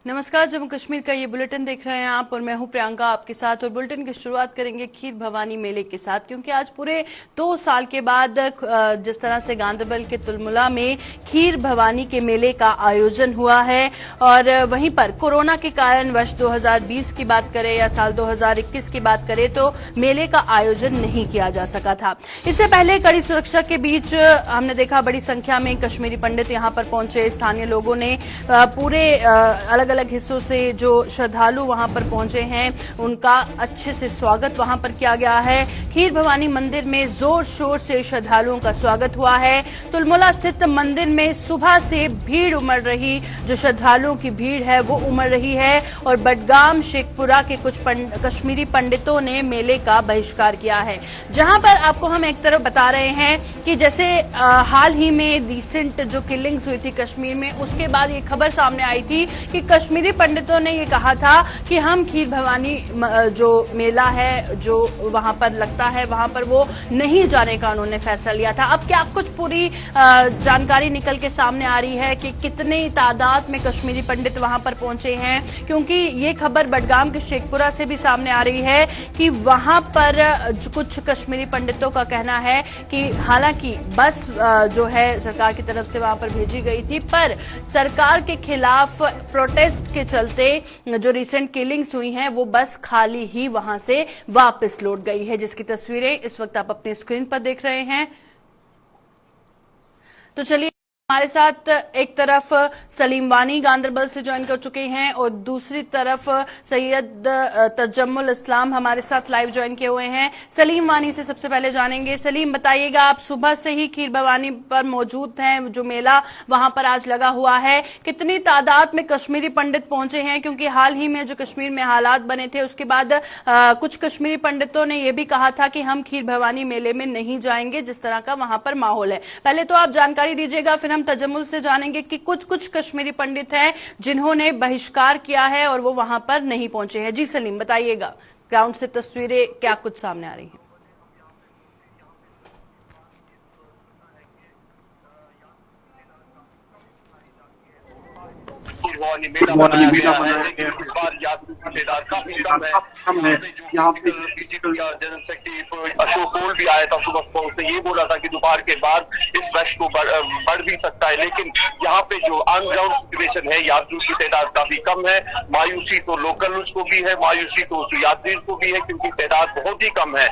नमस्कार, जम्मू कश्मीर का ये बुलेटिन देख रहे हैं आप और मैं हूं प्रियंका आपके साथ। और बुलेटिन की शुरुआत करेंगे खीर भवानी मेले के साथ, क्योंकि आज पूरे 2 साल के बाद जिस तरह से गांदरबल के तुलमुला में खीर भवानी के मेले का आयोजन हुआ है और वहीं पर कोरोना के कारण वर्ष 2020 की बात करें या साल 2021 की बात करें तो मेले का आयोजन नहीं किया जा सका था। इससे पहले कड़ी सुरक्षा के बीच हमने देखा बड़ी संख्या में कश्मीरी पंडित यहां पर पहुंचे। स्थानीय लोगों ने पूरे अलग अलग हिस्सों से जो श्रद्धालु वहां पर पहुंचे हैं उनका अच्छे से स्वागत वहां पर किया गया है। खीर भवानी मंदिर में जोर शोर से श्रद्धालुओं का स्वागत हुआ है। तुलमुला स्थित मंदिर में सुबह से भीड़ उमड़ रही, जो श्रद्धालुओं की भीड़ है वो उमड़ रही है और बडगाम शेखपुरा के कुछ कश्मीरी पंडितों ने मेले का बहिष्कार किया है। जहां पर आपको हम एक तरफ बता रहे हैं कि जैसे हाल ही में रिसेंट जो किलिंग्स हुई थी कश्मीर में, उसके बाद ये खबर सामने आई थी कि कश्मीरी पंडितों ने ये कहा था कि हम खीर भवानी जो मेला है जो वहां पर लगता है वहां पर वो नहीं जाने का उन्होंने फैसला लिया था। अब क्या कुछ पूरी जानकारी निकल के सामने आ रही है कि कितनी तादाद में कश्मीरी पंडित वहां पर पहुंचे हैं, क्योंकि ये खबर बडगाम के शेखपुरा से भी सामने आ रही है कि वहां पर कुछ कश्मीरी पंडितों का कहना है कि हालांकि बस जो है सरकार की तरफ से वहां पर भेजी गई थी, पर सरकार के खिलाफ प्रोटेस्ट के चलते जो रिसेंट किलिंग्स हुई हैं वो बस खाली ही वहां से वापस लौट गई है, जिसकी तस्वीरें इस वक्त आप अपनी स्क्रीन पर देख रहे हैं। तो चलिए, हमारे साथ एक तरफ सलीम वानी गांदरबल से ज्वाइन कर चुके हैं और दूसरी तरफ सैयद तजम्मुल इस्लाम हमारे साथ लाइव ज्वाइन किए हुए हैं। सलीम वानी से सबसे पहले जानेंगे। सलीम, बताइएगा, आप सुबह से ही खीर भवानी पर मौजूद हैं, जो मेला वहां पर आज लगा हुआ है, कितनी तादाद में कश्मीरी पंडित पहुंचे हैं? क्योंकि हाल ही में जो कश्मीर में हालात बने थे उसके बाद कुछ कश्मीरी पंडितों ने यह भी कहा था कि हम खीर भवानी मेले में नहीं जाएंगे, जिस तरह का वहां पर माहौल है। पहले तो आप जानकारी दीजिएगा, फिर हम तजम्मुल से जानेंगे कि कुछ कश्मीरी पंडित हैं जिन्होंने बहिष्कार किया है और वो वहां पर नहीं पहुंचे हैं। जी सलीम, बताइएगा, ग्राउंड से तस्वीरें क्या कुछ सामने आ रही हैं? मेला बनाया गया है, लेकिन इस बार यात्रियों की तादाद काफी कम है। यहाँ पे बीजेपी का जनरल सेक्रेटरी अशोक गोल भी आया था सुबह सुबह, उसने ये बोला था कि दोपहर के बाद इस रश को बढ़ भी सकता है, लेकिन यहाँ पे जो ऑन ग्राउंड सिचुएशन है, यात्रियों की तादाद काफी कम है। मायूसी तो लोकल को भी है, मायूसी तो यात्रियों को भी है, क्योंकि तादाद बहुत ही कम है।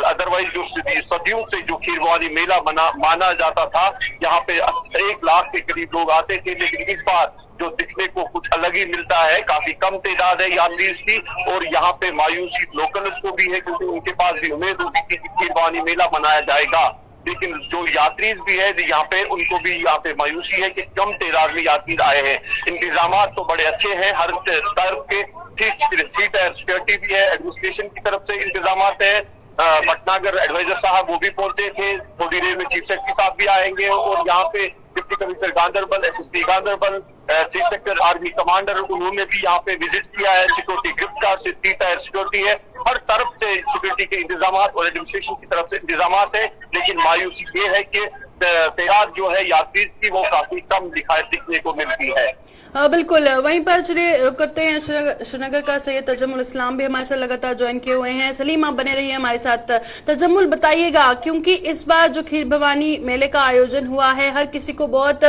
अदरवाइज जो सदियों से जो खीर भवानी मेला माना जाता था, यहाँ पे 1 लाख के करीब लोग आते थे, लेकिन इस बार जो दिखने को कुछ अलग ही मिलता है, काफी कम तादाद है यात्री की। और यहाँ पे मायूसी लोकल्स को भी है, क्योंकि उनके पास भी उम्मीद होती थी कि खीर भवानी मेला मनाया जाएगा, लेकिन जो यात्री भी है यहाँ पे उनको भी यहाँ पे मायूसी है कि कम तादाद में यात्री आए हैं। इंतजाम तो बड़े अच्छे हैं, हर तरफ के सीट सिक्योरिटी भी है, एडमिनिस्ट्रेशन की तरफ से इंतजाम है। भटनागर एडवाइजर साहब वो भी पहुंचे थे, थोड़ी देर में चीफ सेक्रेटरी साहब भी आएंगे और यहाँ पे deputy commissioner Ganderbal, SSP Ganderbal, chief secretary army commander, उन्होंने भी यहाँ पे विजिट किया है। सिक्योरिटी ग्रिप का सिक्योरिटी है, हर तरफ से सिक्योरिटी के इंतजाम और एडमिनिस्ट्रेशन की तरफ से इंतजाम है, लेकिन मायूसी ये है कि तादाद जो है यात्री की वो काफी कम दिखने को मिलती है। बिल्कुल, वहीं पर चलिए करते हैं श्रीनगर का सैयद तजम्मुल इस्लाम भी हमारे साथ लगातार ज्वाइन किए हुए हैं। सलीम, आप बने रहिए हमारे साथ। तजम्मुल, बताइएगा, क्योंकि इस बार जो खीर भवानी मेले का आयोजन हुआ है, हर किसी को बहुत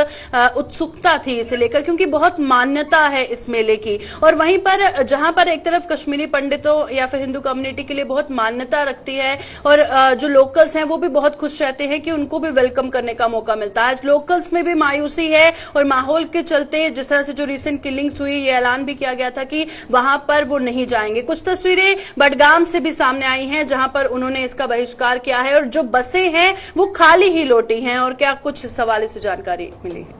उत्सुकता थी इसे लेकर, क्योंकि बहुत मान्यता है इस मेले की, और वहीं पर जहां पर एक तरफ कश्मीरी पंडितों या फिर हिंदू कम्युनिटी के लिए बहुत मान्यता रखती है और जो लोकल्स हैं वो भी बहुत खुश रहते हैं कि उनको भी वेलकम करने का मौका मिलता है। आज लोकल्स में भी मायूसी है और माहौल के चलते जिस तरह से जो रिसेंट किलिंग्स हुई, ये ऐलान भी किया गया था कि वहां पर वो नहीं जाएंगे। कुछ तस्वीरें बडगाम से भी सामने आई हैं जहां पर उन्होंने इसका बहिष्कार किया है और जो बसें हैं वो खाली ही लौटी हैं। और क्या कुछ इस हवाले से जानकारी मिली है?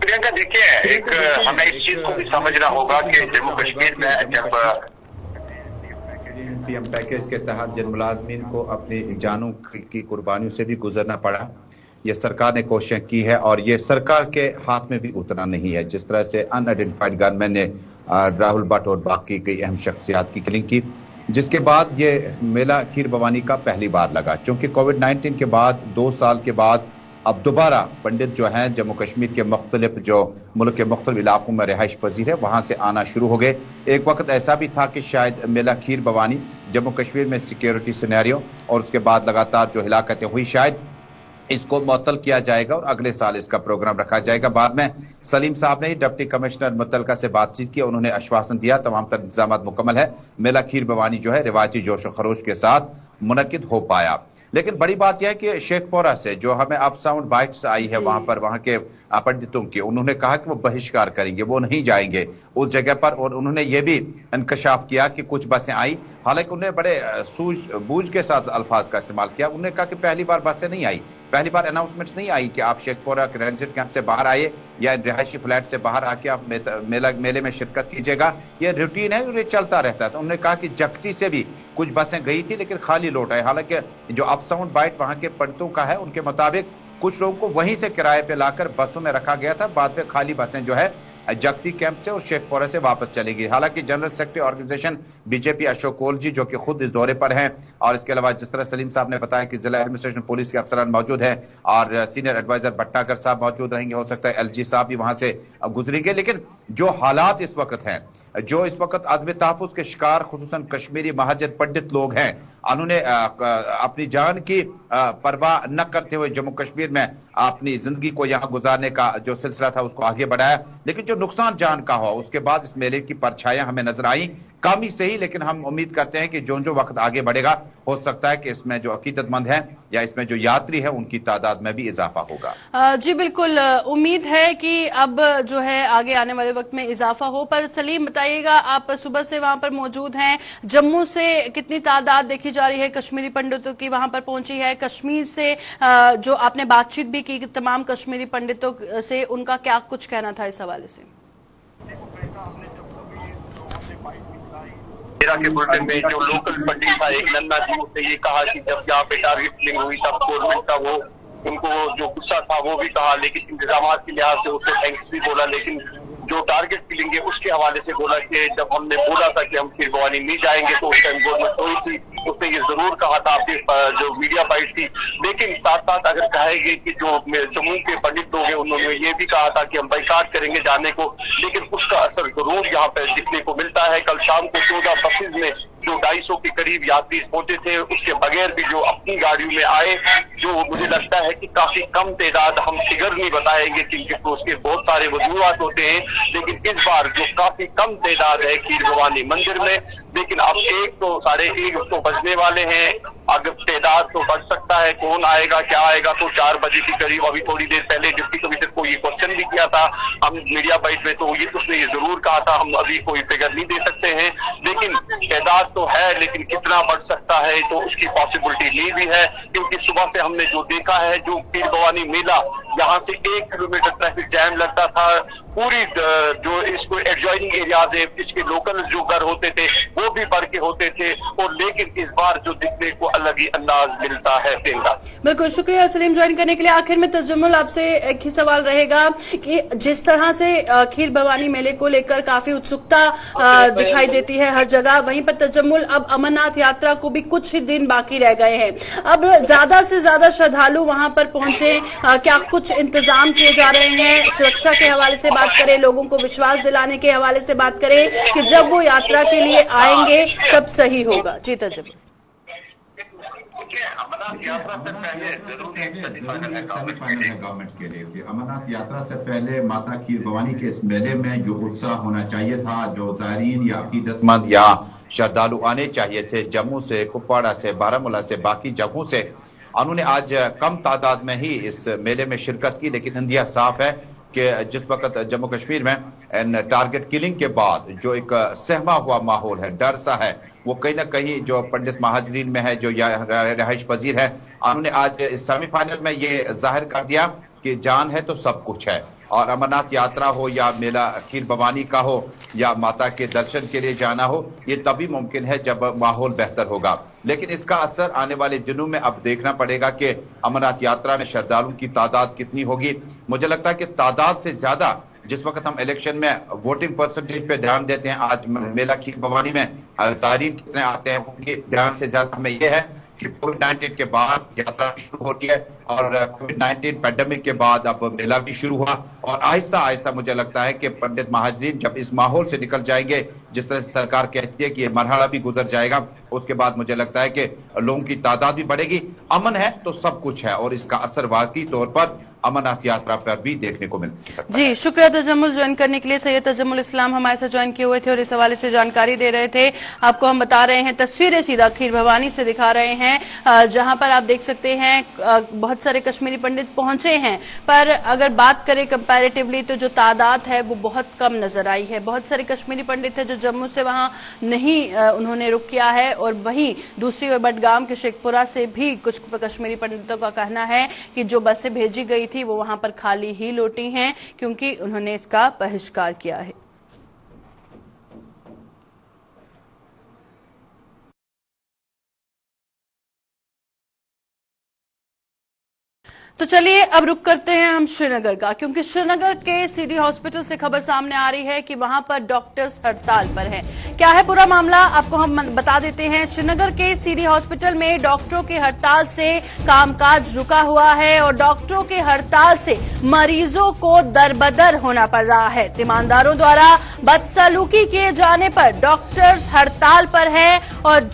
प्रियंका, देखिए, हमें इस चीज को भी समझना होगा कि जम्मू कश्मीर में जब पीएम पैकेज के तहत जिन मुलाजमीन को अपनी जानों की कुर्बानियों से भी गुजरना पड़ा, ये सरकार ने कोशिश की है और ये सरकार के हाथ में भी उतना नहीं है। जिस तरह से अनआइडेंटिफाइड गनमैन ने राहुल भट्ट और बाकी कई अहम शख्सियात की किलिंग की, जिसके बाद ये मेला खीर भवानी का पहली बार लगा। चूंकि कोविड-19 के बाद 2 साल के बाद अब दोबारा पंडित जो हैं जम्मू कश्मीर के मुख्तलिफ जो मुल्क के मुख्तलिफ इलाकों में रिहाइश पजीर है वहां से आना शुरू हो गए। एक वक्त ऐसा भी था कि शायद मेला खीर भवानी जम्मू कश्मीर में सिक्योरिटी सिनेरियो और उसके बाद लगातार जो हिलाकतें हुई शायद इसको मुअत्तल किया जाएगा और अगले साल इसका प्रोग्राम रखा जाएगा। बाद में सलीम साहब ने ही डिप्टी कमिश्नर मुतल्लिका से बातचीत की, उन्होंने आश्वासन दिया तमाम तर इंतजाम मुकम्मल है, मेला खीर भवानी जो है रिवायती जोश और खरोश के साथ मुनक्किद हो पाया। लेकिन बड़ी बात यह है कि शेखपुरा से जो हमें अप साउंड बाइट्स आई है वहां पर वहां के पंडितों की, उन्होंने कहा कि वो बहिष्कार करेंगे, वो नहीं जाएंगे उस जगह पर। और उन्होंने ये भी इंकशाफ किया कि कुछ बसें आई, हालांकि उन्होंने बड़े सूझबूझ के साथ अल्फाज का इस्तेमाल किया। उन्होंने कहा कि पहली बार बसें नहीं आई, पहली बार अनाउंसमेंट्स नहीं आई कि आप शेखपुरा ट्रांजिट कैंप से बाहर आए या रिहायशी फ्लैट से बाहर आके आप मेले में शिरकत कीजिएगा, ये रूटीन है और ये चलता रहता है। तो उन्होंने कहा कि जगती से भी कुछ बसें गई थी लेकिन खाली लौट आए। हालांकि जो अप साउंड बाइट वहां के पंडितों का है उनके मुताबिक कुछ लोगों को वहीं से किराए पे लाकर बसों में रखा गया था, बाद में खाली बसें जो है जगती कैंप से और शेखपुरा से वापस चली गई। हालांकि general secretary organisation BJP Ashok Koul ji जो कि खुद इस दौरे पर हैं, और इसके अलावा जिस तरह सलीम साहब ने बताया कि जिला एडमिनिस्ट्रेशन पुलिस के अफसरान मौजूद हैं और सीनियर एडवाइजर भट्टागर साहब मौजूद रहेंगे, हो सकता है एलजी साहब भी वहां से गुजरेंगे। लेकिन जो हालात इस वक्त हैं, जो इस वक्त अदम तहफ़्फ़ुज़ के शिकार खुसूसन कश्मीरी महाजन पंडित लोग हैं, उन्होंने अपनी जान की परवाह न करते हुए जम्मू कश्मीर में अपनी जिंदगी को यहाँ गुजारने का जो सिलसिला था उसको आगे बढ़ाया। लेकिन जो नुकसान जान का हो उसके बाद इस मेले की परछाइयां हमें नजर आई, कम ही सही, लेकिन हम उम्मीद करते हैं कि जो वक्त आगे बढ़ेगा हो सकता है कि इसमें जो अकीदतमंद हैं या इसमें जो यात्री हैं उनकी तादाद में भी इजाफा होगा। जी बिल्कुल, उम्मीद है कि अब जो है आगे आने वाले वक्त में इजाफा हो। पर सलीम बताइएगा, आप सुबह से वहां पर मौजूद हैं, जम्मू से कितनी तादाद देखी जा रही है कश्मीरी पंडितों की वहां पर पहुंची है? कश्मीर से जो आपने बातचीत भी की तमाम कश्मीरी पंडितों से, उनका क्या कुछ कहना था इस हवाले से? मेरा के बुलेटिन में जो लोकल पंडित था एक नन्ना जी, उसने ये कहा कि जब यहाँ पे टारगेट किलिंग हुई तब गवर्नमेंट का वो उनको जो गुस्सा था वो भी कहा, लेकिन इंतजाम के लिहाज से उसको थैंक्स भी बोला। लेकिन जो टारगेट किलिंग है उसके हवाले से बोला कि जब हमने बोला था कि हम खीर भवानी नहीं जाएंगे तो उस टाइम गवर्नमेंट हुई थी, उसने ये जरूर कहा था आपकी जो मीडिया बाइट थी। लेकिन साथ साथ अगर कहेंगे कि जो जम्मू के पंडित लोग हैं उन्होंने ये भी कहा था कि हम बाइकाट करेंगे जाने को, लेकिन उसका असर जरूर यहाँ पे दिखने को मिलता है। कल शाम को 14 बसेज में जो 250 के करीब यात्री पहुंचे थे, उसके बगैर भी जो अपनी गाड़ियों में आए, जो मुझे लगता है कि काफी कम तादाद, हम फिगर नहीं बताएंगे क्योंकि उसके बहुत सारे वजूहात होते हैं, लेकिन इस बार जो काफी कम तादाद है खीर भवानी मंदिर में। लेकिन अब 1 तो 1:30 तो बजने वाले हैं, अगर तादाद तो बढ़ सकता है, कौन आएगा क्या आएगा। तो 4 बजे के करीब, अभी थोड़ी देर पहले डिप्टी कमिश्नर को ये क्वेश्चन भी किया था हम मीडिया बाइट में, तो उसने ये जरूर कहा था हम अभी कोई फिगर नहीं दे सकते हैं, लेकिन तादाद तो है, लेकिन कितना बढ़ सकता है तो उसकी पॉसिबिलिटी नहीं भी है। क्योंकि सुबह से हमने जो देखा है, जो खीर भवानी मेला, यहाँ से 1 किलोमीटर ट्रैफिक जैम लगता था, पूरी जो इसको एडजॉइनिंग एरियाज है, इसके लोकल जो घर होते थे वो भी भर के होते थे, और लेकिन इस बार जो दिखने को अलग ही अंदाज मिलता है। बिल्कुल, शुक्रिया सलीम ज्वाइन करने के लिए। आखिर में तजम्मुल, आपसे एक ही सवाल रहेगा कि जिस तरह से खीर भवानी मेले को लेकर काफी उत्सुकता दिखाई देती है हर जगह, वहीं पर तजम्मुल अब अमरनाथ यात्रा को भी कुछ ही दिन बाकी रह गए हैं, अब ज्यादा से ज्यादा श्रद्धालु वहां पर पहुंचे, क्या कुछ इंतजाम किए जा रहे हैं? सुरक्षा के हवाले से बात करें, लोगों को विश्वास दिलाने के हवाले से बात करें कि जब वो यात्रा के लिए आएंगे सब सही होगा। जी तजम्मुल। अमरनाथ यात्रा से पहले जरूरी सेमीफाइनल है गवर्नमेंट के लिए कि अमरनाथ यात्रा से पहले माता खीर भवानी के इस मेले में जो उत्साह होना चाहिए था, जो ज़ायरीन या अकीदतमंद या श्रद्धालु आने चाहिए थे जम्मू से, कुपवाड़ा से, बारामूला से, बाकी जगहों से, उन्होंने आज कम तादाद में ही इस मेले में शिरकत की। लेकिन इंदिया साफ है कि जिस वक्त जम्मू कश्मीर में टारगेट किलिंग के बाद जो एक सहमा हुआ माहौल है, डर सा है, वो कहीं ना कहीं जो पंडित महाजरीन में है, जो रिहाइश पजीर है, उन्होंने आज इस सेमीफाइनल में ये जाहिर कर दिया कि जान है तो सब कुछ है। और अमरनाथ यात्रा हो या मेला खीर भवानी का हो या माता के दर्शन के लिए जाना हो, ये तभी मुमकिन है जब माहौल बेहतर होगा। लेकिन इसका असर आने वाले दिनों में अब देखना पड़ेगा कि अमरनाथ यात्रा में श्रद्धालुओं की तादाद कितनी होगी। मुझे लगता है कि तादाद से ज्यादा जिस वक्त हम इलेक्शन में वोटिंग परसेंटेज पे ध्यान देते हैं, आज मेला खीर भवानी में ज़ायरीन कितने आते हैं उनके ध्यान से ज्यादा हमें यह है कि कोविड-19 के बाद यात्रा शुरू होती है और कोविड-19 पैंडेमिक के बाद अब मेला भी शुरू हुआ और आहिस्ता आहिस्ता मुझे लगता है कि पंडित महाजरीन जब इस माहौल से निकल जाएंगे, जिस तरह से सरकार कहती है कि ये मरहला भी गुजर जाएगा, उसके बाद मुझे लगता है कि लोगों की तादाद भी बढ़ेगी। अमन है तो सब कुछ है और इसका असर वाकई तौर पर अमरनाथ यात्रा पर भी देखने को मिल सकता है। जी, शुक्रिया तजम्मुल ज्वाइन करने के लिए। सैयद तजम्मुल इस्लाम हमारे साथ ज्वाइन किए हुए थे और इस हवाले से जानकारी दे रहे थे। आपको हम बता रहे हैं, तस्वीरें सीधा खीर भवानी से दिखा रहे हैं, जहां पर आप देख सकते हैं बहुत सारे कश्मीरी पंडित पहुंचे हैं, पर अगर बात करें कंपैरेटिवली तो जो तादाद है वो बहुत कम नजर आई है। बहुत सारे कश्मीरी पंडित है जो जम्मू से वहां नहीं उन्होंने रुक किया है और वहीं दूसरी ओर बडगाम के शेखपुरा से भी कुछ कश्मीरी पंडितों का कहना है कि जो बसें भेजी गई थी वो वहां पर खाली ही लौटी हैं क्योंकि उन्होंने इसका बहिष्कार किया है। तो चलिए अब रुक करते हैं हम श्रीनगर का, क्योंकि श्रीनगर के सिटी हॉस्पिटल से खबर सामने आ रही है कि वहां पर डॉक्टर्स हड़ताल पर हैं। क्या है पूरा मामला आपको हम बता देते हैं। श्रीनगर के सिटी हॉस्पिटल में डॉक्टरों की हड़ताल से कामकाज रुका हुआ है और डॉक्टरों की हड़ताल से मरीजों को दरबदर होना पड़ रहा है। तीमानदारों द्वारा बदसलूकी किए जाने पर डॉक्टर्स हड़ताल पर है और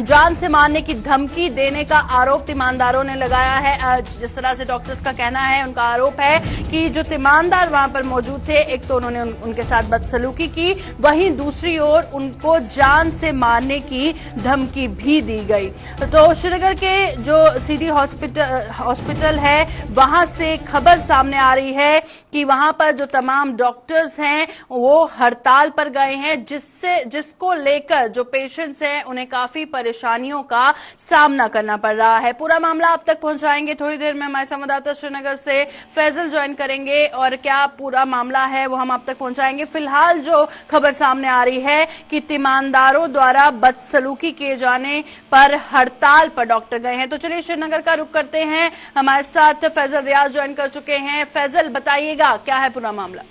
जान से मारने की धमकी देने का आरोप तीमानदारों ने लगाया है। जिस तरह से डॉक्टर्स का कहना है, उनका आरोप है कि जो तीमानदार वहां पर मौजूद थे, एक तो उन्होंने उनके साथ बदसलूकी की, वहीं दूसरी ओर उनको जान से मारने की धमकी भी दी गई। तो श्रीनगर के जो सिटी हॉस्पिटल है वहां से खबर सामने आ रही है कि वहां पर जो तमाम डॉक्टर्स हैं वो हड़ताल पर गए हैं, जिसको लेकर जो पेशेंट्स हैं उन्हें काफी परेशानियों का सामना करना पड़ रहा है। पूरा मामला आप तक पहुंचाएंगे। थोड़ी देर में हमारे संवाददाता श्रीनगर से फैजल ज्वाइन करेंगे और क्या पूरा मामला है वो हम आप तक पहुंचाएंगे। फिलहाल जो खबर सामने आ रही है कि तीमानदारों द्वारा बदसलूकी किए जाने पर हड़ताल पर डॉक्टर गए हैं। तो चलिए श्रीनगर का रुख करते हैं। हमारे साथ फैजल रियाज ज्वाइन कर चुके हैं। फैजल, बताइएगा क्या है पूरा मामला।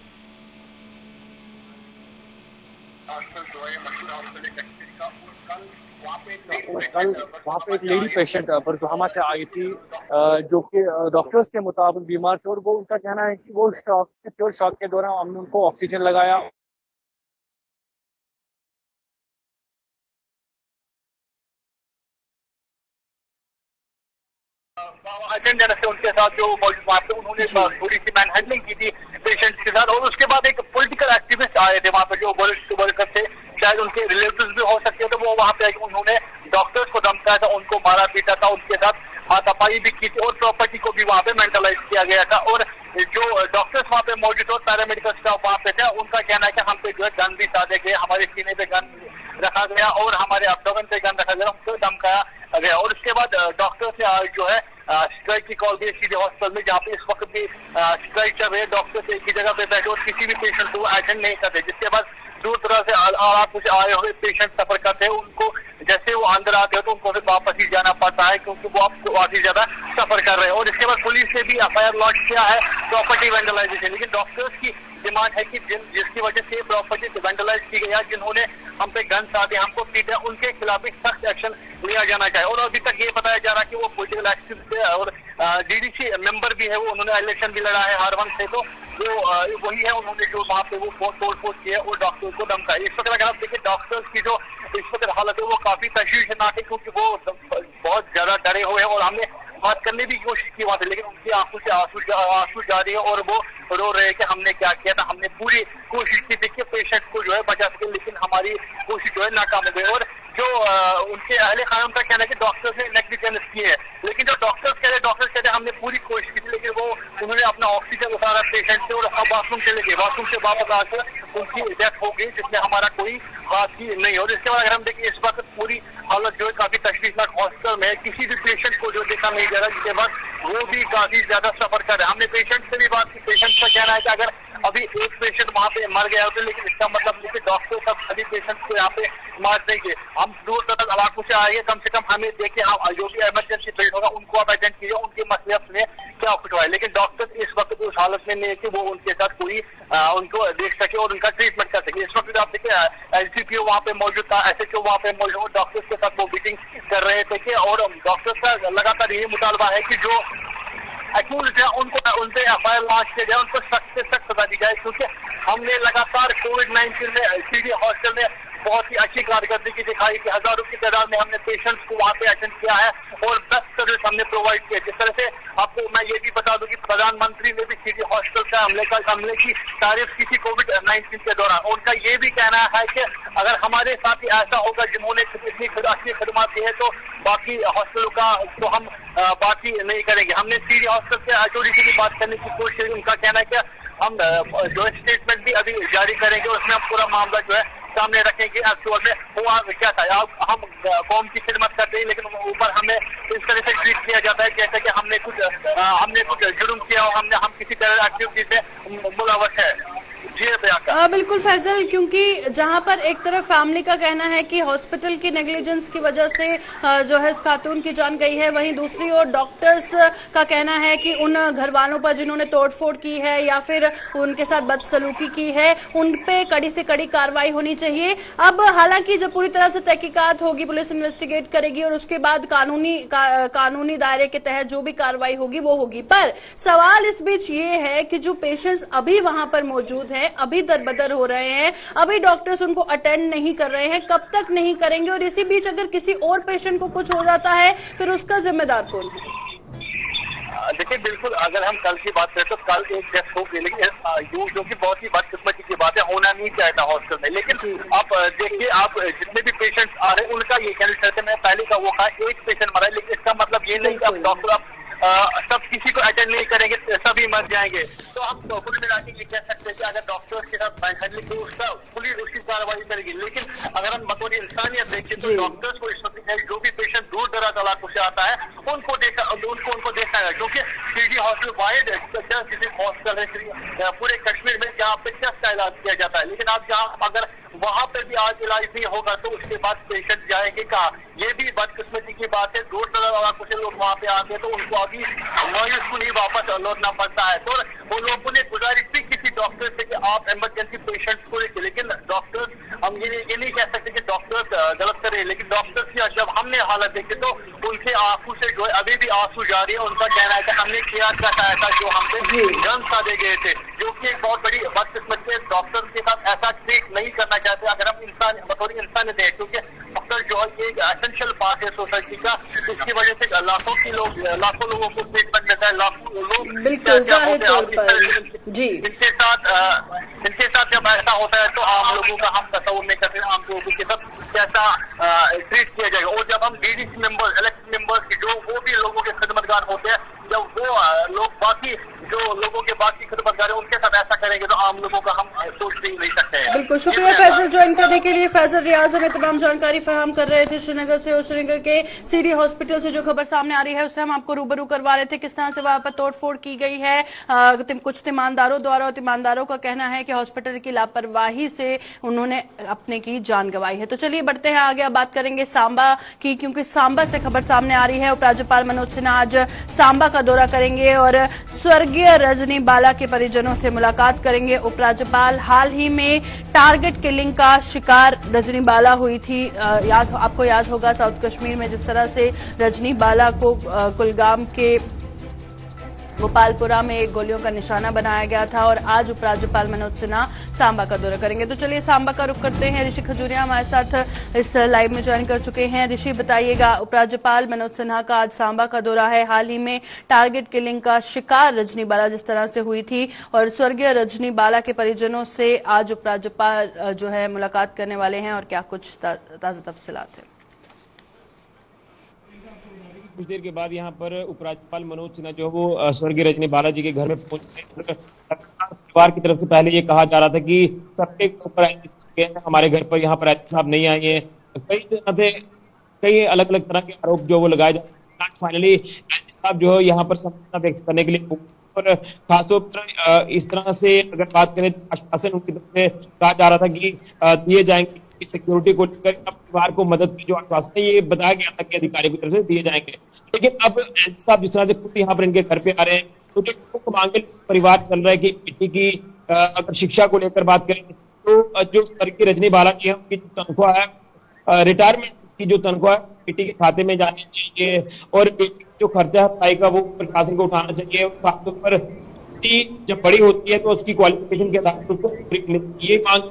कल वहाँ पे एक लेडी पेशेंट बरजुहामा से आई थी जो कि डॉक्टर्स के मुताबिक बीमार थे और वो उनका कहना है कि वो प्योर शॉक के दौरान हमने उनको ऑक्सीजन लगाया। अटेंडर से उनके साथ जो मौजूद वहाँ पे उन्होंने थोड़ी सी मैन हैंडलिंग की थी पेशेंट्स के साथ और उसके बाद एक पॉलिटिकल एक्टिविस्ट आए थे वहाँ पे जो वरिष्ठ वर्कर थे, शायद उनके रिलेटिव्स भी हो सकते थे। वो वहाँ पे आके उन्होंने डॉक्टर्स को धमकाया था, उनको मारा पीटा था, उनके साथ हाथापाई भी की थी और प्रॉपर्टी को भी वहाँ पे मेंटलाइज किया गया था। और जो डॉक्टर्स वहाँ पे मौजूद और पैरामेडिकल स्टाफ वहाँ पे थे, उनका कहना है कि हम पे जो है गन भी साधे गए, हमारे सीने पे गन रखा गया और हमारे अब्डोमेन पे गन रखा गया, उनको धमकाया गया। और उसके बाद डॉक्टर्स ने जो है स्ट्राइक की कॉल दी सीधे हॉस्पिटल में, जहाँ पे इस वक्त भी स्ट्राइक चल रही है। डॉक्टर्स एक ही जगह पे बैठे और किसी भी पेशेंट को अटेंड नहीं करते, जिसके बाद दूर तरह से कुछ आए हुए पेशेंट सफर करते हैं, उनको जैसे वो अंदर आते हो तो उनको फिर वापस ही जाना पड़ता है क्योंकि वो आपको काफी ज्यादा सफर कर रहे हैं। और इसके बाद पुलिस ने भी एफआईआर लॉन्च किया है प्रॉपर्टी वेंडलाइजेशन। लेकिन डॉक्टर्स की डिमांड है कि जिसकी वजह से प्रॉपर्टी वेंडलाइज की गई है, जिन्होंने हम पे गन साधे, हमको पीटे, उनके खिलाफ भी सख्त एक्शन लिया जाना चाहिए। और अभी तक ये बताया जा रहा है कि वो पॉलिटिकल एक्टिविस्ट है और डीडीसी मेंबर भी है, वो उन्होंने इलेक्शन भी लड़ा है हारवन से, तो वो वही है, उन्होंने जो वहाँ पे वो तोड़-फोड़ की है और डॉक्टर्स को धमकाया। इस वक्त अगर आप देखिए डॉक्टर्स की जो इस वक्त हालत है वो काफी तशवीशनाक है क्योंकि वो बहुत ज्यादा डरे हुए हैं और हमने बात करने की कोशिश की वहाँ से, लेकिन उनकी आंखों से आंसू जा रही है और वो रो रहे हैं कि हमने क्या किया था, हमने पूरी कोशिश की थी कि पेशेंट को जो है बचा सके, लेकिन हमारी कोशिश जो है नाकाम हो गई। और जो उनके अहले खानम का कहना है कि डॉक्टर्स ने नेग्लिजेंस की है, लेकिन जो डॉक्टर्स कहते हैं हमने पूरी कोशिश की थी, लेकिन वो उन्होंने अपना ऑक्सीजन उतारा पेशेंट से और बाथरूम चले गए, बाथरूम से वापस आकर उनकी डेथ हो गई, जिसमें हमारा कोई हाथ ही नहीं। और इसके बाद अगर हम देखें इस वक्त पूरी हालत जो है काफी तशवीशनाक हॉस्पिटल में, किसी भी पेशेंट को जो देखा नहीं जा रहा, जिसके बाद वो भी काफी ज्यादा सफर कर रहे हैं। हमने पेशेंट से भी बात की, पेशेंट का कहना है कि अगर अभी एक पेशेंट वहाँ पे मर गया होता, लेकिन इसका मतलब नहीं कि डॉक्टर सब सभी पेशेंट को यहाँ पे मार देंगे। हम दूर दराज इलाकों से आए, कम से कम हमें देखे, जो भी इमरजेंसी पेशेंट होगा उनको आप अटेंड कीजिए, उनके मसले में क्या कुछ हुआ है। लेकिन डॉक्टर इस वक्त उस हालत में नहीं है कि वो उनके साथ कोई उनको देख सके और उनका ट्रीटमेंट कर सके। इस वक्त आप देखिए एलसीपीओ वहाँ पे मौजूद था, एसएचओ वहाँ पे मौजूद, डॉक्टर्स के साथ वो मीटिंग कर रहे थे कि और डॉक्टर्स का लगातार ये मुतालबा है कि जो एक्यूज है उनको उनपे एफआईआर लॉन्च किया जाए, उनको सख्त से सख्त सजा दी जाए, क्योंकि हमने लगातार कोविड-19 में सीडी हॉस्टल में बहुत ही अच्छी कारकर्दगी दिखाई कि हजारों की तादाद में हमने पेशेंट्स को वहाँ पे अटेंड किया है और बेस्ट सर्विस हमने प्रोवाइड किया। जिस तरह से आपको मैं ये भी बता दूं कि प्रधानमंत्री ने भी सीडी हॉस्टल का हमले की तारीफ की थी कोविड-19 के दौरान। उनका ये भी कहना है कि अगर हमारे साथ ही ऐसा होगा जिन्होंने इतनी अच्छी खदमात दी है तो बाकी हॉस्टलों का तो हम बात ही नहीं करेंगे। हमने सीडी हॉस्टल से अथॉरिटी की बात करने की कोशिश, उनका कहना है कि हम जो स्टेटमेंट भी अभी जारी करेंगे उसमें हम पूरा मामला जो है सामने रखेंगे एक्चुअल में हुआ क्या था। हम कौम की खिदमत करते हैं लेकिन ऊपर हमें इस तरह से ट्रीट किया जाता है जैसे कि हमने कुछ जुर्म किया और हम किसी तरह एक्टिविटी से मुलव्वस है। बिल्कुल फैजल, क्योंकि जहां पर एक तरफ फैमिली का कहना है कि हॉस्पिटल की नेग्लिजेंस की वजह से जो है खातून की जान गई है, वहीं दूसरी ओर डॉक्टर्स का कहना है कि उन घर वालों पर जिन्होंने तोड़फोड़ की है या फिर उनके साथ बदसलूकी की है उन पे कड़ी से कड़ी कार्रवाई होनी चाहिए। अब हालांकि जब पूरी तरह से तहकीकात होगी, पुलिस इन्वेस्टिगेट करेगी और उसके बाद कानूनी दायरे के तहत जो भी कार्रवाई होगी वो होगी, पर सवाल इस बीच ये है कि जो पेशेंट्स अभी वहां पर मौजूद है, अभी दरबदर हो रहे हैं, अभी डॉक्टर्स उनको अटेंड नहीं कर रहे हैं, कब तक नहीं करेंगे? और इसी बीच अगर किसी और पेशेंट को कुछ हो जाता है फिर उसका जिम्मेदार कौन है? देखिए बिल्कुल, अगर हम कल की बात करें तो कल एक डेथ हो गई, लेकिन जो कि बहुत ही बदकिस्मती की बात है, होना नहीं चाहता हॉस्टल में। लेकिन आप देखिए, आप जितने भी पेशेंट्स आ रहे हैं उनका ये कहना चाहते हैं, मैं पहले का वो कहा एक पेशेंट मरा है, लेकिन इसका मतलब ये नहीं कि अब डॉक्टर सब किसी को अटेंड नहीं करेंगे, सभी मर जाएंगे। तो हम कुल मिला के ये कह सकते हैं कि अगर डॉक्टर्स के साथ हैंडलिंग तो उसका पुलिस उसकी कार्रवाई करेगी। लेकिन अगर हम बतौर इंसानियत देखें तो डॉक्टर्स को इस वक्त जो भी पेशेंट दूर दराज इलाकों से आता है उनको देखना है, क्योंकि सीडी हॉस्टल वाइड हॉस्टल है पूरे कश्मीर में जहाँ पे टेस्ट का इलाज किया जाता है। लेकिन आप जहाँ अगर वहाँ पे भी आज इलाज नहीं होगा तो उसके बाद पेशेंट जाएंगे कहाँ? ये भी बदकिस्मती की बात है। दूर दराज इलाकों से लोग वहाँ पे आते हैं तो उनको अभी मायूस को ही वापस लौटना पड़ता है। तो वो लोगों ने गुजारिश भी किसी डॉक्टर से कि आप इमरजेंसी पेशेंट्स को लेकर, लेकिन डॉक्टर्स हम ये नहीं कह सकते कि डॉक्टर्स गलत कर रहे हैं, लेकिन डॉक्टर्स की जब हमने हालत देखी तो उनके आंखों से जो है अभी भी आंसू जा रही है। उनका कहना है कि हमने किया था जो हमसे जन साधे गए थे, जो कि एक बहुत बड़ी बदकिस्मती है। डॉक्टर के साथ ऐसा ट्रीट नहीं करना चाहते अगर हम बतौर इंसान है, क्योंकि डॉक्टर जो है एक एसेंशियल पार्ट है सोसाइटी का। इसकी वजह से लाखों लोगों को ट्रीटमेंट देता है, लाखों लोग जी। इनके साथ जब ऐसा होता है तो आम लोगों का हम तस्वीर नहीं करते आम लोगों के साथ कैसा ट्रीट किया जाएगा। और जब हम डीडीसी मेंबर, इलेक्टेड मेंबर्स की जो वो भी लोगों के खिदमतगार होते हैं, जब वो लोग बाकी जो लोगों के बाकी खिदमतगार हैं उनके साथ ऐसा करेंगे तो आम लोगों का हम सोच भी नहीं सकते हैं। बिल्कुल, शुक्रिया फैजल ज्वाइन करने के लिए। फैजल रियाज हमें तमाम जानकारी फराहम कर रहे थे श्रीनगर से, और श्रीनगर के सीडी हॉस्पिटल से जो खबर सामने आ रही है उससे हम आपको रूबरू करवा रहे थे, किस तरह से वहां पर तोड़फोड़ की गई है कुछ तीमानदारों द्वारा। और तीमानदारों का कहना है कि हॉस्पिटल की लापरवाही से उन्होंने अपने की जान गंवाई है। तो चलिए बढ़ते हैं आगे, अब बात करेंगे सांबा की, क्योंकि सांबा से खबर सामने आ रही है। उपराज्यपाल मनोज सिन्हा आज सांबा का दौरा करेंगे और स्वर्गीय रजनी बाला के परिजनों से मुलाकात करेंगे। उपराज्यपाल हाल ही में टारगेट किलिंग का शिकार रजनी बाला हुई थी। आपको याद होगा साउथ कश्मीर में जिस तरह से रजनी बाला को कुलगाम के गोपालपुरा में एक गोलियों का निशाना बनाया गया था, और आज उपराज्यपाल मनोज सिन्हा सांबा का दौरा करेंगे। तो चलिए सांबा का रुख करते हैं। ऋषि खजूरिया हमारे साथ इस लाइव में ज्वाइन कर चुके हैं। ऋषि, बताइएगा, उपराज्यपाल मनोज सिन्हा का आज सांबा का दौरा है। हाल ही में टारगेट किलिंग का शिकार रजनी बाला जिस तरह से हुई थी, और स्वर्गीय रजनी बाला के परिजनों से आज उपराज्यपाल जो है मुलाकात करने वाले हैं, और क्या कुछ ताजा तफसीलात है? कुछ देर के बाद यहाँ पर उपराज्यपाल मनोज सिन्हा जो वो स्वर्गीय रजनी बाला जी के घर में पहुंचे। परिवार की तरफ से पहले ये कहा जा रहा था कि सबके हमारे घर पर यहाँ पर एसपी साहब नहीं आए हैं, कई अलग अलग तरह के आरोप जो वो लगाए जा रहे हैं। फाइनली एसपी साहब जो है यहाँ पर समझना व्यक्त करने के लिए, और खासतौर पर इस तरह से अगर बात करें तो आश्वासन उनकी तरफ से कहा जा रहा था कि दिए जाएंगे, सिक्योरिटी को लेकर परिवार को मदद की जो आश्वासन है ये बताया गया था कि अधिकारियों की तरफ से दिए जाएंगे। लेकिन अब साहब जिस तरह से खुद यहाँ पर इनके घर पे आ रहे हैं छोटे मांगे परिवार चल रहा है कि बेटी की अगर शिक्षा को लेकर बात करें तो जो स्वर्गीय रजनी बालाजी है उनकी जो तनख्वाह है, रिटायरमेंट की जो तनख्वाह है बेटी के खाते में जानी चाहिए और बेटी जो खर्चा है पढ़ाई का वो प्रशासन को उठाना चाहिए। खासतौर पर जब बड़ी होती है तो उसकी क्वालिफिकेशन के आधार पर उसको ये मांग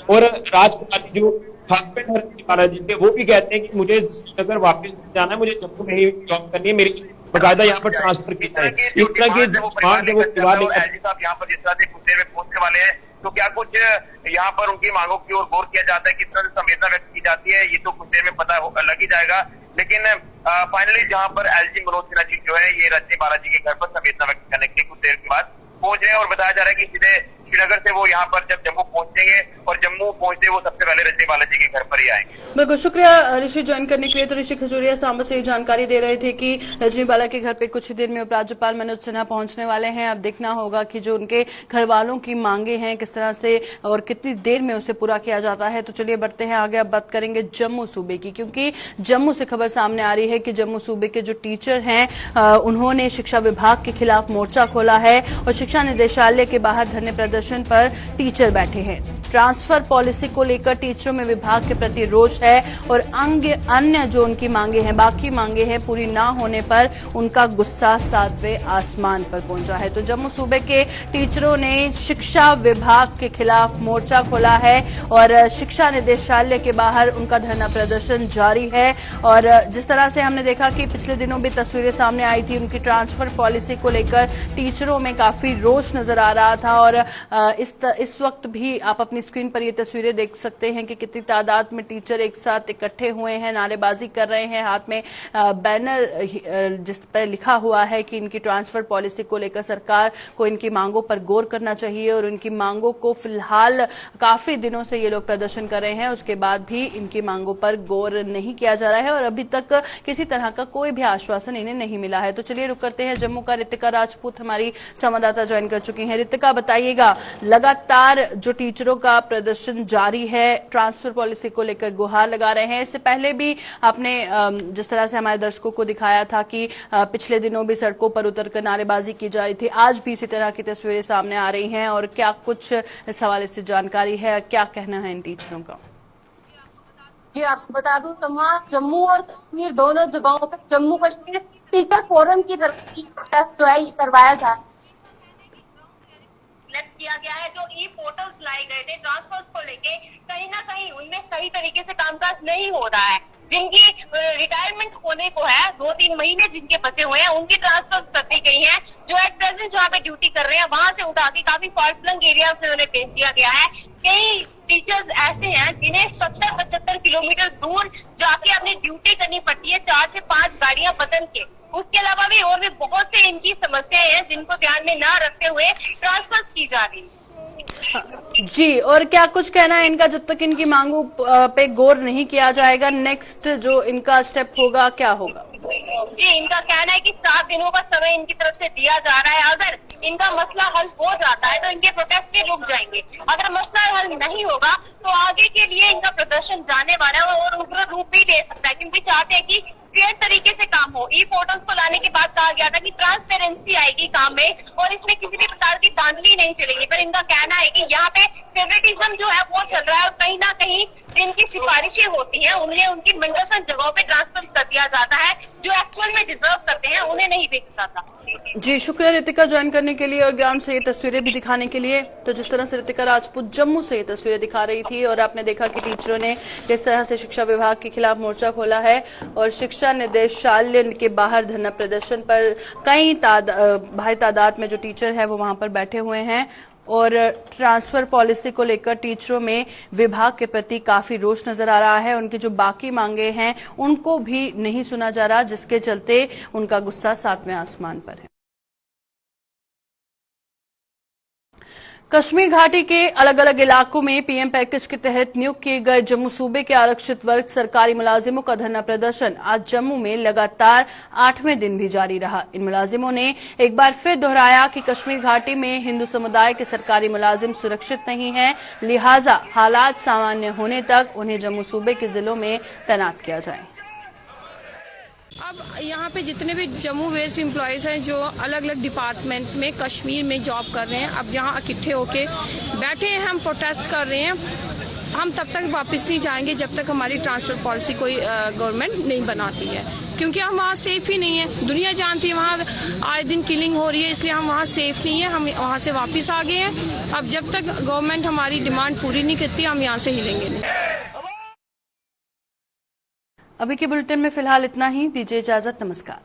और राजकुमार जो हस्बैंड है रजनी बालाजी के वो भी कहते हैं कि मुझे श्रीनगर वापस जाना है, मुझे जम्मू में ही जॉब करनी है, मेरी बकायदा यहाँ पर ट्रांसफर की जाए। इस तरह की मांग वो परिवार यहाँ पर जिस तरह से कुछ देर में पहुंचने वाले हैं तो क्या कुछ यहाँ पर उनकी मांगों की ओर गौर किया जाता है, किस तरह से संवेदना व्यक्त की जाती है, ये तो कुछ देर में पता लग ही जाएगा। लेकिन फाइनली जहाँ पर एलजी मनोज सिन्हा जी जो है ये रजनी बालाजी के घर पर संवेदना व्यक्त करने के कुछ देर के बाद पहुंच रहे हैं और बताया जा रहा है कि सीधे श्रीनगर से वो यहाँ पर जब जम्मू पहुंचेंगे और जम्मू पहुंचते वो सबसे पहले रजनी बालाजी के घर पर ही आएंगे। बिल्कुल, शुक्रिया ऋषि ज्वाइन करने के लिए। तो ऋषि खजूरिया सांबा से जानकारी दे रहे थे कि रजनी बाला के घर पे कुछ ही देर में उपराज्यपाल मनोज सिन्हा पहुंचने वाले हैं। अब देखना होगा कि जो उनके घर वालों की मांगे हैं किस तरह से और कितनी देर में उसे पूरा किया जाता है। तो चलिए बढ़ते हैं आगे, अब बात करेंगे जम्मू सूबे की, क्योंकि जम्मू से खबर सामने आ रही है कि जम्मू सूबे के जो टीचर हैं उन्होंने शिक्षा विभाग के खिलाफ मोर्चा खोला है और शिक्षा निदेशालय के बाहर धरने प्रदर्शन पर टीचर बैठे हैं। ट्रांसफर पॉलिसी को लेकर टीचरों में विभाग के प्रति रोष है और अन्य जो उनकी मांगे हैं, बाकी मांगे हैं, पूरी ना होने पर उनका गुस्सा 7वें आसमान पर पहुंचा है। तो जम्मू सूबे के टीचरों ने शिक्षा विभाग के खिलाफ मोर्चा खोला है और शिक्षा निदेशालय के बाहर उनका धरना प्रदर्शन जारी है। और जिस तरह से हमने देखा कि पिछले दिनों भी तस्वीरें सामने आई थी, उनकी ट्रांसफर पॉलिसी को लेकर टीचरों में काफी रोष नजर आ रहा था। और इस वक्त भी आप अपनी स्क्रीन पर ये तस्वीरें देख सकते हैं कि कितनी तादाद में टीचर एक साथ इकट्ठे हुए हैं, नारेबाजी कर रहे हैं, हाथ में बैनर जिस पर लिखा हुआ है कि इनकी ट्रांसफर पॉलिसी को लेकर सरकार को इनकी मांगों पर गौर करना चाहिए। और उनकी मांगों को फिलहाल काफी दिनों से ये लोग प्रदर्शन कर रहे हैं, उसके बाद भी इनकी मांगों पर गौर नहीं किया जा रहा है और अभी तक किसी तरह का कोई भी आश्वासन इन्हें नहीं मिला है। तो चलिए रुक करते हैं जम्मू का। रितिका राजपूत हमारी संवाददाता ज्वाइन कर चुकी हैं। रितिका, बताइएगा, लगातार जो टीचरों का प्रदर्शन जारी है, ट्रांसफर पॉलिसी को लेकर गुहार लगा रहे हैं। इससे पहले भी आपने जिस तरह से हमारे दर्शकों को दिखाया था कि पिछले दिनों भी सड़कों पर उतरकर नारेबाजी की जा रही थी, आज भी इसी तरह की तस्वीरें सामने आ रही हैं। और क्या कुछ इस हवाले से जानकारी है, क्या कहना है इन टीचरों का? जी, आपको बता दूं, जम्मू और कश्मीर दोनों जगहों पर जम्मू कश्मीर टीचर फोरम की तरफ की टेस्ट जो है ये करवाया जा किया गया है। जो ई पोर्टल्स लाए गए थे ट्रांसफर्स को लेके, कहीं ना कहीं उनमें सही तरीके से कामकाज नहीं हो रहा है। जिनकी रिटायरमेंट होने को है, 2-3 महीने जिनके बचे हुए हैं, उनकी ट्रांसफर कर दी गई है। जो एट प्रेजेंट जहाँ पे ड्यूटी कर रहे हैं वहां से उठा के काफी फॉल्ट फ्लंग एरिया से उन्हें भेज दिया गया है। कई टीचर्स ऐसे हैं जिन्हें 70-75 किलोमीटर दूर जाके अपनी ड्यूटी करनी पड़ती है, 4 से 5 गाड़ियां बदल के। उसके अलावा भी और भी बहुत से इनकी समस्याएं हैं जिनको ध्यान में न रखते हुए ट्रांसफर की जा रही है। जी, और क्या कुछ कहना है इनका, जब तक इनकी मांगों पे गौर नहीं किया जाएगा, नेक्स्ट जो इनका स्टेप होगा क्या होगा? जी, इनका कहना है कि 7 दिनों का समय इनकी तरफ से दिया जा रहा है। अगर इनका मसला हल हो जाता है तो इनके प्रोटेस्ट भी रुक जाएंगे। अगर मसला हल नहीं होगा तो आगे के लिए इनका प्रदर्शन जाने वाला है और उग्र रूप भी ले सकता है, क्योंकि चाहते हैं कि फेयर तरीके से काम हो। ई पोर्टल्स को लाने के बाद कहा गया था कि ट्रांसपेरेंसी आएगी काम में और इसमें किसी भी प्रकार की धांधली नहीं चलेगी, पर इनका कहना है कि यहाँ पे फेवरेटिज्म जो है वो चल रहा है और कहीं ना कहीं जिनकी सिफारिशें होती हैं उन्हें उनकी मनपसंद जगहों पे ट्रांसफर कर दिया जाता है, जो एक्चुअल में डिजर्व करते हैं उन्हें नहीं भेजा जाता। जी, शुक्रिया रितिका ज्वाइन करने के लिए और ग्राउंड से ये तस्वीरें भी दिखाने के लिए। तो जिस तरह से रितिका राजपूत जम्मू से ये तस्वीरें दिखा रही थी और आपने देखा कि टीचरों ने किस तरह से शिक्षा विभाग के खिलाफ मोर्चा खोला है और शिक्षा निदेशालय के बाहर धरना प्रदर्शन पर कई भारी तादाद में जो टीचर है वो वहां पर बैठे हुए हैं। और ट्रांसफर पॉलिसी को लेकर टीचरों में विभाग के प्रति काफी रोष नजर आ रहा है। उनकी जो बाकी मांगे हैं उनको भी नहीं सुना जा रहा, जिसके चलते उनका गुस्सा 7वें आसमान पर है। कश्मीर घाटी के अलग अलग इलाकों में पीएम पैकेज के तहत नियुक्त किए गए जम्मू सूबे के आरक्षित वर्ग सरकारी मुलाजिमों का धरना प्रदर्शन आज जम्मू में लगातार 8वें दिन भी जारी रहा। इन मुलाजिमों ने एक बार फिर दोहराया कि कश्मीर घाटी में हिंदू समुदाय के सरकारी मुलाजिम सुरक्षित नहीं हैं, लिहाजा हालात सामान्य होने तक उन्हें जम्मू सूबे के जिलों में तैनात किया जाए। अब यहाँ पे जितने भी जम्मू वेस्ट एम्प्लॉयज़ हैं जो अलग अलग डिपार्टमेंट्स में कश्मीर में जॉब कर रहे हैं, अब यहाँ इकट्ठे होके बैठे हैं, हम प्रोटेस्ट कर रहे हैं। हम तब तक वापस नहीं जाएंगे जब तक हमारी ट्रांसफर पॉलिसी कोई गवर्नमेंट नहीं बनाती है, क्योंकि हम वहाँ सेफ ही नहीं है। दुनिया जानती है वहाँ आए दिन किलिंग हो रही है, इसलिए हम वहाँ सेफ नहीं है। हम वहाँ से वापस आ गए हैं। अब जब तक गवर्नमेंट हमारी डिमांड पूरी नहीं करती हम यहाँ से हिलेंगे नहीं। अभी के बुलेटिन में फिलहाल इतना ही। दीजिए इजाजत। नमस्कार।